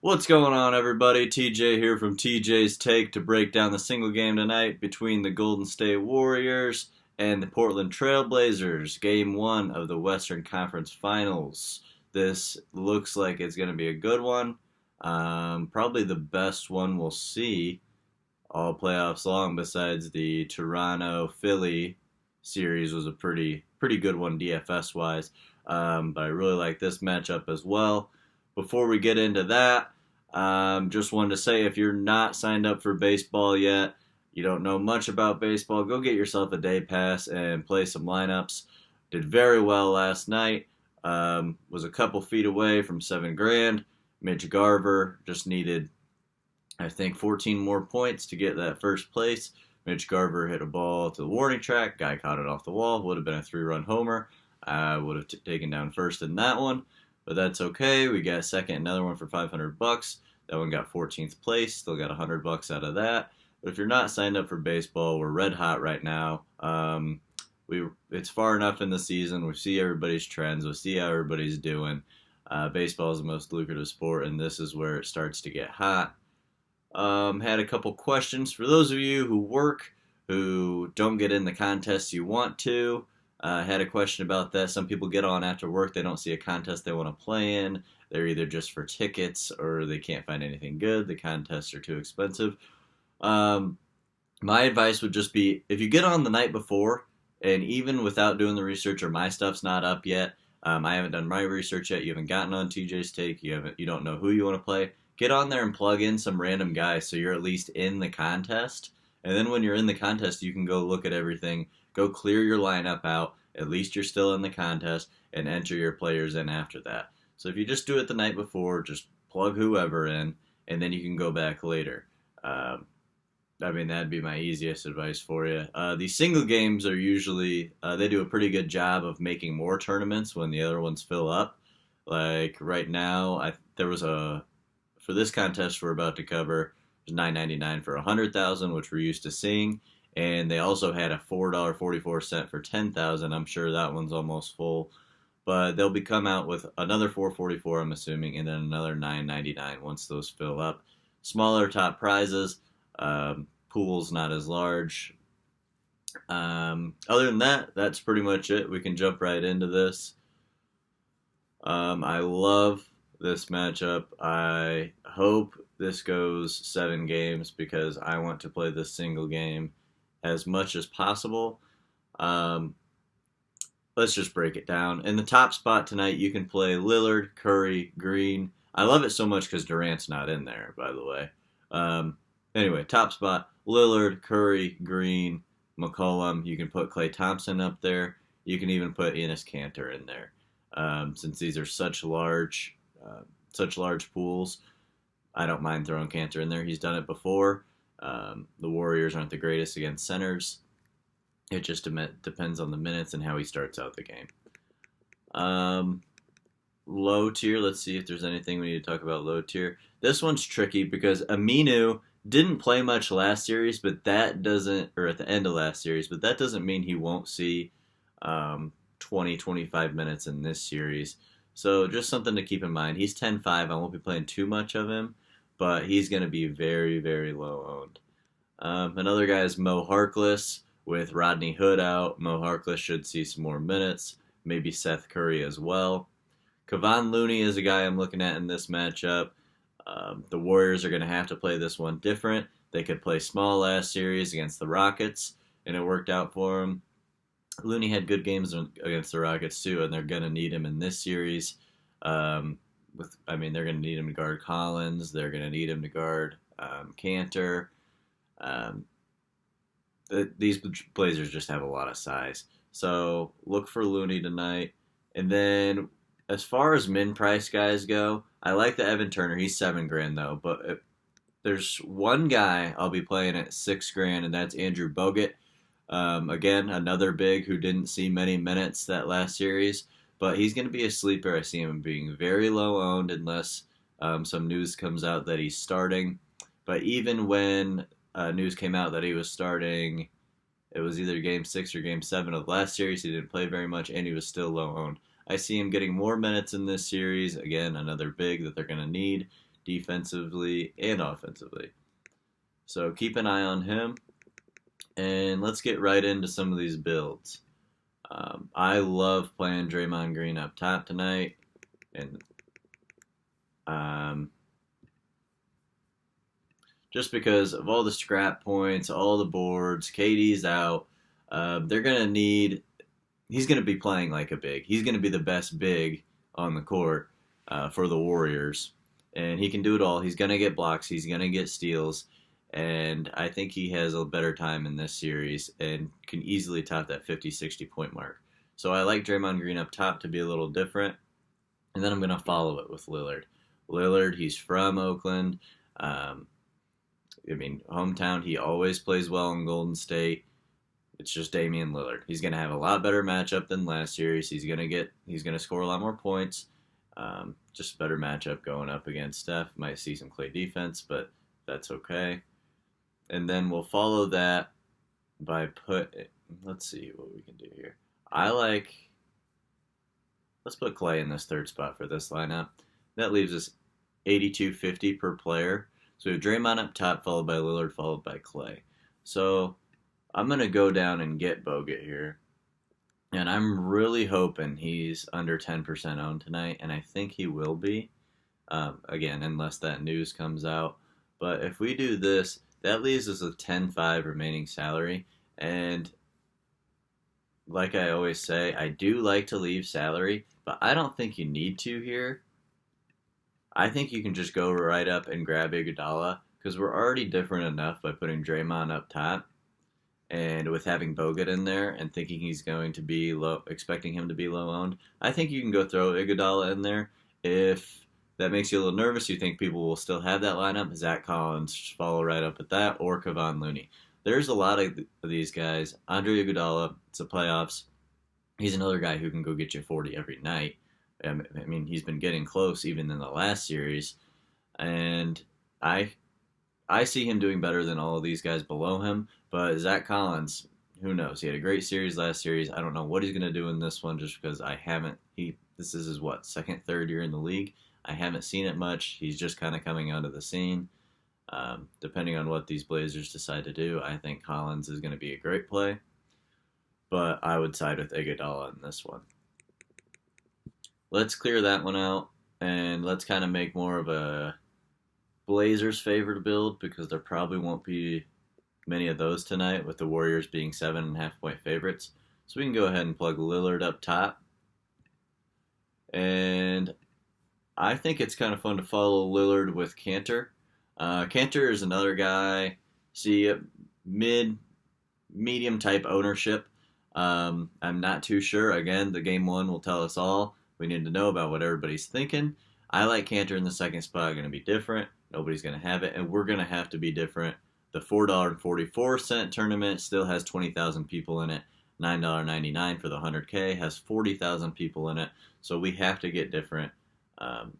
What's going on, everybody? TJ here from TJ's Take to break down the single game tonight between the Golden State Warriors and the Portland Trailblazers, Game 1 of the Western Conference Finals. This looks like it's going to be a good one. Probably the best one we'll see all playoffs long, besides the Toronto-Philly series was a pretty good one DFS-wise. But I really like this matchup as well. Before we get into that, just wanted to say, if you're not signed up for baseball yet, you don't know much about baseball, go get yourself a day pass and play some lineups. Did very well last night. Was a couple feet away from $7,000. Mitch Garver just needed, I think, 14 more points to get that first place. Mitch Garver hit a ball to the warning track. Guy caught it off the wall. Would have been a 3-run homer. I would have taken down first in that one. But that's okay. We got second, another one for $500. That one got 14th place. Still got $100 out of that. But if you're not signed up for baseball, we're red hot right now. It's far enough in the season. We see everybody's trends. We see how everybody's doing. Baseball is the most lucrative sport, and this is where it starts to get hot. Had a couple questions for those of you who work, who don't get in the contests you want to. Had a question about that. Some people get on after work. They don't see a contest they want to play in. They're either just for tickets or they can't find anything good. The contests are too expensive. My advice would just be, if you get on the night before, and even without doing the research, or my stuff's not up yet, I haven't done my research yet, you haven't gotten on TJ's Take, you don't know who you want to play, get on there and plug in some random guy so you're at least in the contest. And then when you're in the contest, you can go look at everything, go clear your lineup out, at least you're still in the contest, and enter your players in after that. So if you just do it the night before, just plug whoever in, and then you can go back later. That'd be my easiest advice for you. These single games are usually, they do a pretty good job of making more tournaments when the other ones fill up. Like right now, for this contest we're about to cover, there's $9.99 for 100,000, which we're used to seeing. And they also had a $4.44 for 10,000. I'm sure that one's almost full. But they'll come out with another $4.44, I'm assuming, and then another $9.99 once those fill up. Smaller top prizes. Pool's not as large. Other than that, that's pretty much it. We can jump right into this. I love this matchup. I hope this goes 7 games because I want to play this single game as much as possible. Let's just break it down. In the top spot tonight, you can play Lillard, Curry, Green. I love it so much because Durant's not in there, by the way. Anyway, top spot, Lillard, Curry, Green, McCollum. You can put Klay Thompson up there. You can even put Enes Kanter in there. Since these are such large pools, I don't mind throwing Kanter in there. He's done it before. The Warriors aren't the greatest against centers. It just depends on the minutes and how he starts out the game. Low tier, let's see if there's anything we need to talk about low tier. This one's tricky because Aminu didn't play much last series, but that doesn't, or at the end of last series, but that doesn't mean he won't see 20-25 minutes in this series. So just something to keep in mind. He's 10-5. I won't be playing too much of him, but he's going to be very, very low owned. Another guy is Mo Harkless. With Rodney Hood out, Mo Harkless should see some more minutes. Maybe Seth Curry as well. Kevon Looney is a guy I'm looking at in this matchup. The Warriors are going to have to play this one different. They could play small last series against the Rockets, and it worked out for them. Looney had good games against the Rockets too, and they're going to need him in this series. They're going to need him to guard Collins. They're going to need him to guard Kanter. These Blazers just have a lot of size. So look for Looney tonight. And then as far as min price guys go, I like the Evan Turner. He's $7,000 though. But there's one guy I'll be playing at $6,000, and that's Andrew Bogut. Again, another big who didn't see many minutes that last series. But he's going to be a sleeper. I see him being very low owned unless some news comes out that he's starting. But even when news came out that he was starting, it was either Game 6 or Game 7 of the last series. He didn't play very much, and he was still low owned. I see him getting more minutes in this series. Again, another big that they're going to need. defensively and offensively. So keep an eye on him. And let's get right into some of these builds. I love playing Draymond Green up top tonight. And just because of all the scrap points, all the boards, KD's out, they're going to need... He's going to be playing like a big. He's going to be the best big on the court for the Warriors. And he can do it all. He's going to get blocks. He's going to get steals. And I think he has a better time in this series and can easily top that 50, 60 point mark. So I like Draymond Green up top to be a little different. And then I'm going to follow it with Lillard. Lillard, he's from Oakland. Hometown. He always plays well in Golden State. It's just Damian Lillard. He's going to have a lot better matchup than last series. He's going to score a lot more points. Just a better matchup going up against Steph. Might see some Clay defense, but that's okay. And then we'll follow that by let's see what we can do here. Let's put Clay in this third spot for this lineup. That leaves us 82.50 per player. So we have Draymond up top, followed by Lillard, followed by Clay. So I'm going to go down and get Bogut here. And I'm really hoping he's under 10% owned tonight, and I think he will be. Again, unless that news comes out. But if we do this, that leaves us with 10.5 remaining salary. And like I always say, I do like to leave salary, but I don't think you need to here. I think you can just go right up and grab Iguodala, because we're already different enough by putting Draymond up top. And with having Bogut in there and thinking he's going to be low, expecting him to be low owned, I think you can go throw Iguodala in there. If that makes you a little nervous, you think people will still have that lineup, Zach Collins follow right up at that, or Kevon Looney. There's a lot of these guys. Andre Iguodala, it's the playoffs. He's another guy who can go get you 40 every night. I mean, he's been getting close even in the last series. And I see him doing better than all of these guys below him. But Zach Collins, who knows? He had a great series last series. I don't know what he's going to do in this one just because this is his, second, third year in the league. I haven't seen it much. He's just kind of coming onto the scene. Depending on what these Blazers decide to do, I think Collins is going to be a great play. But I would side with Iguodala in this one. Let's clear that one out, and let's kind of make more of a Blazers favored build, because there probably won't be many of those tonight, with the Warriors being 7.5 point favorites. So we can go ahead and plug Lillard up top. And I think it's kind of fun to follow Lillard with Cantor. Cantor is another guy, medium type ownership. I'm not too sure. Again, the game one will tell us all. We need to know about what everybody's thinking. I like Cantor in the second spot. Going to be different. Nobody's going to have it, and we're going to have to be different. The $4.44 tournament still has 20,000 people in it. $9.99 for the 100K has 40,000 people in it. So we have to get different. I'm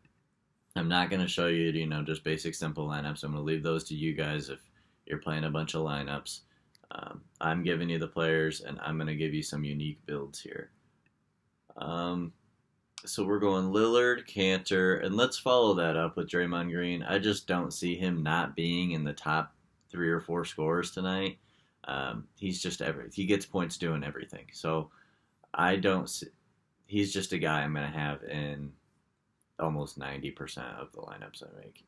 not going to show you, just basic simple lineups. I'm going to leave those to you guys if you're playing a bunch of lineups. I'm giving you the players, and I'm going to give you some unique builds here. So we're going Lillard, Cantor, and let's follow that up with Draymond Green. I just don't see him not being in the top 3 or 4 scorers tonight. He's just he gets points doing everything. So he's just a guy I'm going to have in almost 90% of the lineups I make.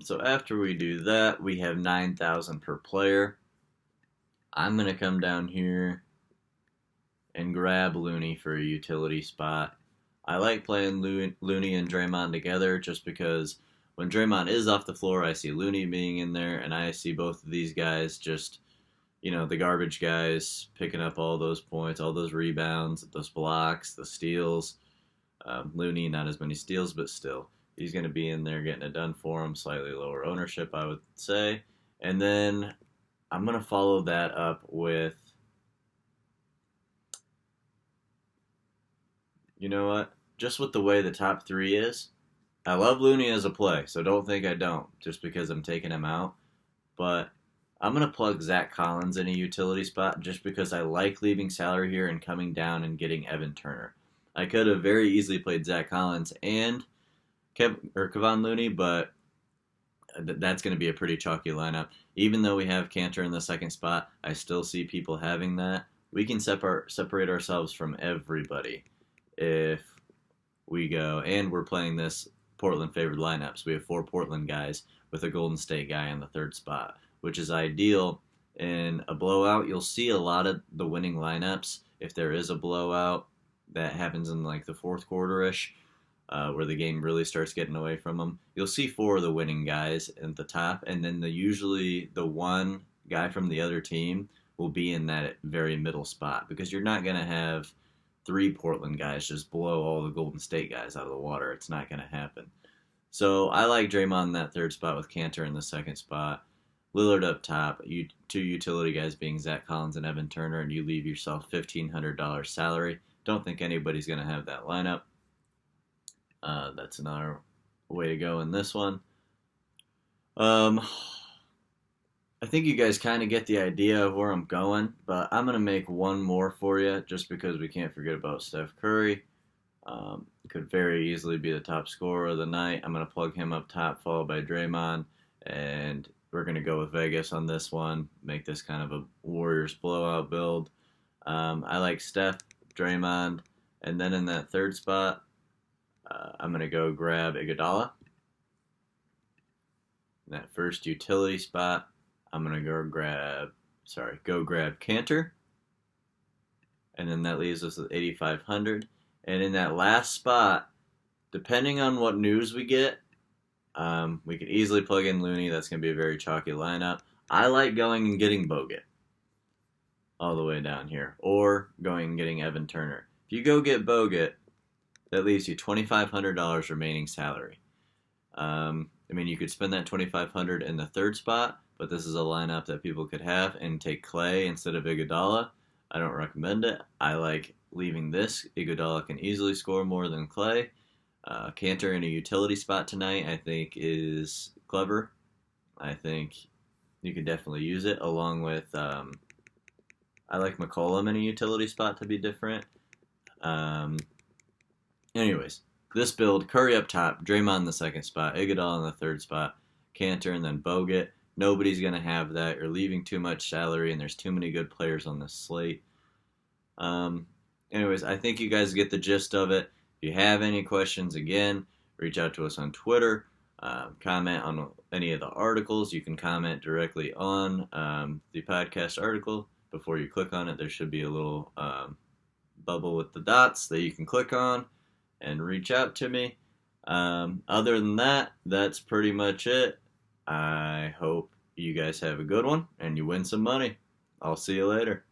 So after we do that, we have 9,000 per player. I'm going to come down here and grab Looney for a utility spot. I like playing Looney and Draymond together just because when Draymond is off the floor, I see Looney being in there, and I see both of these guys just, the garbage guys picking up all those points, all those rebounds, those blocks, the steals. Looney, not as many steals, but still. He's going to be in there getting it done for him. Slightly lower ownership, I would say. And then I'm going to follow that up with, just with the way the top 3 is. I love Looney as a play, so don't think I don't, just because I'm taking him out. But I'm going to plug Zach Collins in a utility spot just because I like leaving salary here and coming down and getting Evan Turner. I could have very easily played Zach Collins and Kevon Looney, but that's going to be a pretty chalky lineup. Even though we have Cantor in the second spot, I still see people having that. We can separate ourselves from everybody if we go, and we're playing this Portland favored lineups. We have 4 Portland guys with a Golden State guy in the third spot, which is ideal. In a blowout, you'll see a lot of the winning lineups. If there is a blowout that happens in like the fourth quarter-ish, where the game really starts getting away from them, you'll see 4 of the winning guys at the top, and then usually the one guy from the other team will be in that very middle spot, because you're not going to have 3 Portland guys just blow all the Golden State guys out of the water. It's not going to happen. So I like Draymond in that third spot with Cantor in the second spot. Lillard up top, 2 utility guys being Zach Collins and Evan Turner, and you leave yourself $1,500 salary. Don't think anybody's going to have that lineup. That's another way to go in this one. I think you guys kind of get the idea of where I'm going, but I'm going to make one more for you just because we can't forget about Steph Curry. Could very easily be the top scorer of the night. I'm going to plug him up top, followed by Draymond, and we're going to go with Vegas on this one, make this kind of a Warriors blowout build. I like Steph, Draymond, and then in that third spot, I'm going to go grab Iguodala. In that first utility spot, I'm going to go grab Cantor. And then that leaves us with 8,500. And in that last spot, depending on what news we get, we could easily plug in Looney. That's going to be a very chalky lineup. I like going and getting Bogut all the way down here, or going and getting Evan Turner. If you go get Bogut, that leaves you $2,500 remaining salary. You could spend that $2,500 in the third spot, but this is a lineup that people could have and take Clay instead of Iguodala. I don't recommend it. I like leaving this. Iguodala can easily score more than Clay. Cantor in a utility spot tonight, I think, is clever. I think you could definitely use it, along with I like McCollum in a utility spot to be different. Anyways, this build, Curry up top, Draymond in the second spot, Iguodala in the third spot, Cantor, and then Bogut. Nobody's going to have that. You're leaving too much salary, and there's too many good players on this slate. Anyways, I think you guys get the gist of it. If you have any questions, again, reach out to us on Twitter. Comment on any of the articles. You can comment directly on the podcast article. Before you click on it, there should be a little bubble with the dots that you can click on and reach out to me. Other than that, that's pretty much it. I hope you guys have a good one and you win some money. I'll see you later.